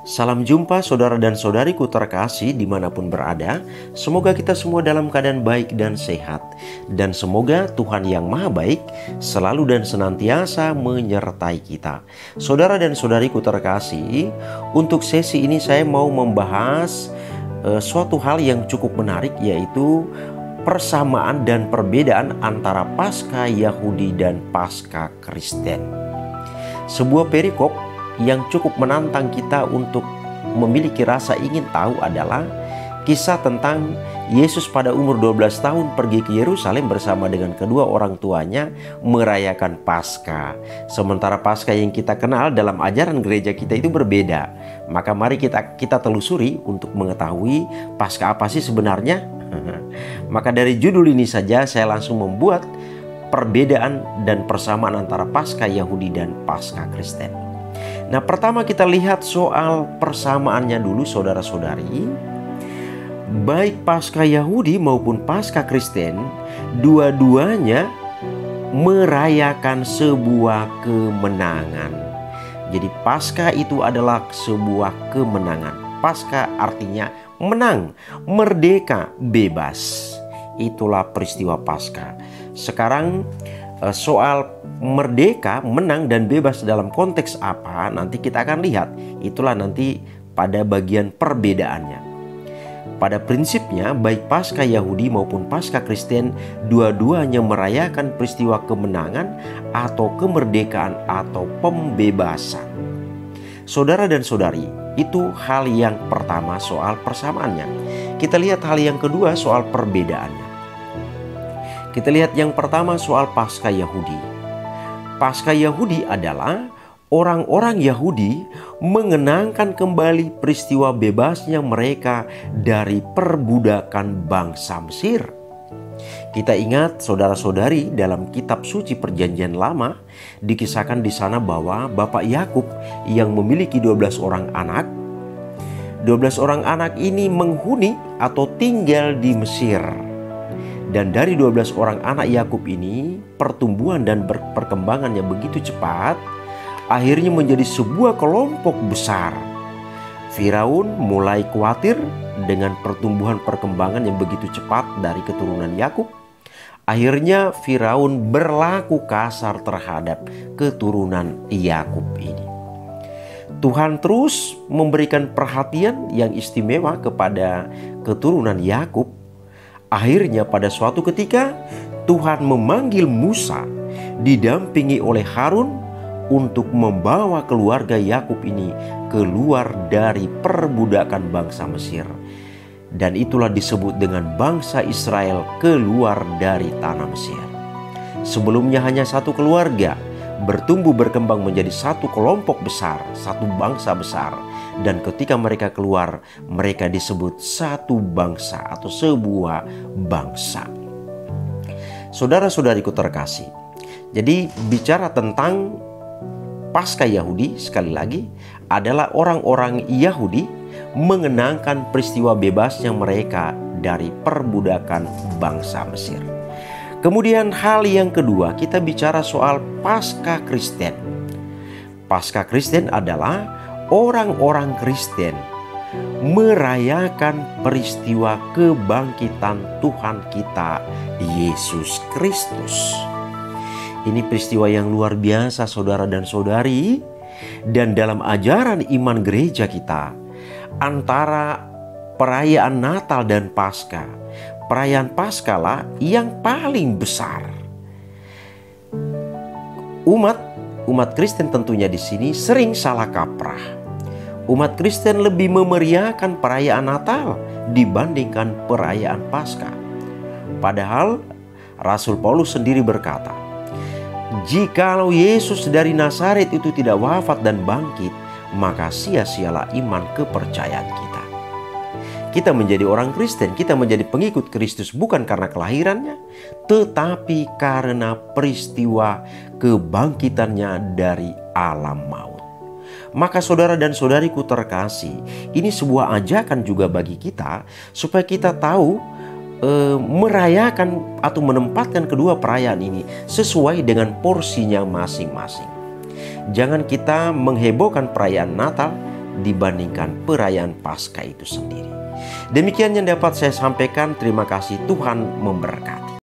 Salam jumpa saudara dan saudariku terkasih dimanapun berada. Semoga kita semua dalam keadaan baik dan sehat. Dan semoga Tuhan yang Maha Baik selalu dan senantiasa menyertai kita. Saudara dan saudariku terkasih, untuk sesi ini saya mau membahas suatu hal yang cukup menarik, yaitu persamaan dan perbedaan antara Paskah Yahudi dan Paskah Kristen. Sebuah perikop yang cukup menantang kita untuk memiliki rasa ingin tahu adalah kisah tentang Yesus pada umur 12 tahun pergi ke Yerusalem bersama dengan kedua orang tuanya merayakan Paskah. Sementara Paskah yang kita kenal dalam ajaran gereja kita itu berbeda. Maka mari kita telusuri untuk mengetahui Paskah apa sih sebenarnya. Maka dari judul ini saja saya langsung membuat perbedaan dan persamaan antara Paskah Yahudi dan Paskah Kristen. Nah, pertama kita lihat soal persamaannya dulu, saudara-saudari. Baik Paskah Yahudi maupun Paskah Kristen, dua-duanya merayakan sebuah kemenangan. Jadi Paskah itu adalah sebuah kemenangan. Paskah artinya menang, merdeka, bebas. Itulah peristiwa Paskah. Sekarang soal merdeka, menang, dan bebas dalam konteks apa nanti kita akan lihat. Itulah nanti pada bagian perbedaannya. Pada prinsipnya baik Paskah Yahudi maupun Paskah Kristen dua-duanya merayakan peristiwa kemenangan atau kemerdekaan atau pembebasan. Saudara dan saudari, itu hal yang pertama soal persamaannya. Kita lihat hal yang kedua soal perbedaannya. Kita lihat yang pertama soal Paskah Yahudi. Paskah Yahudi adalah orang-orang Yahudi mengenangkan kembali peristiwa bebasnya mereka dari perbudakan bangsa Mesir. Kita ingat saudara-saudari, dalam kitab suci Perjanjian Lama dikisahkan di sana bahwa Bapak Yakub yang memiliki 12 orang anak, 12 orang anak ini menghuni atau tinggal di Mesir. Dan dari 12 orang anak Yakub ini, pertumbuhan dan perkembangannya begitu cepat, akhirnya menjadi sebuah kelompok besar. Firaun mulai khawatir dengan pertumbuhan perkembangan yang begitu cepat dari keturunan Yakub. Akhirnya Firaun berlaku kasar terhadap keturunan Yakub ini. Tuhan terus memberikan perhatian yang istimewa kepada keturunan Yakub. Akhirnya pada suatu ketika Tuhan memanggil Musa didampingi oleh Harun untuk membawa keluarga Yakub ini keluar dari perbudakan bangsa Mesir. Dan itulah disebut dengan bangsa Israel keluar dari tanah Mesir. Sebelumnya hanya satu keluarga, bertumbuh berkembang menjadi satu kelompok besar, satu bangsa besar. Dan ketika mereka keluar, mereka disebut satu bangsa atau sebuah bangsa. Saudara-saudariku terkasih, jadi bicara tentang Paskah Yahudi, sekali lagi, adalah orang-orang Yahudi mengenangkan peristiwa bebasnya mereka dari perbudakan bangsa Mesir. Kemudian hal yang kedua, kita bicara soal Paskah Kristen. Paskah Kristen adalah orang-orang Kristen merayakan peristiwa kebangkitan Tuhan kita Yesus Kristus. Ini peristiwa yang luar biasa, saudara dan saudari. Dan dalam ajaran iman gereja kita, antara perayaan Natal dan Paskah, perayaan Paskah lah yang paling besar. Umat Kristen tentunya di sini sering salah kaprah. Umat Kristen lebih memeriahkan perayaan Natal dibandingkan perayaan Paskah. Padahal Rasul Paulus sendiri berkata, jikalau Yesus dari Nazaret itu tidak wafat dan bangkit, maka sia-sialah iman kepercayaan kita. Kita menjadi orang Kristen, kita menjadi pengikut Kristus bukan karena kelahirannya, tetapi karena peristiwa kebangkitannya dari alam maut. Maka saudara dan saudariku terkasih, ini sebuah ajakan juga bagi kita supaya kita tahu merayakan atau menempatkan kedua perayaan ini sesuai dengan porsinya masing-masing. Jangan kita menghebohkan perayaan Natal dibandingkan perayaan Paskah itu sendiri. Demikian yang dapat saya sampaikan. Terima kasih, Tuhan memberkati.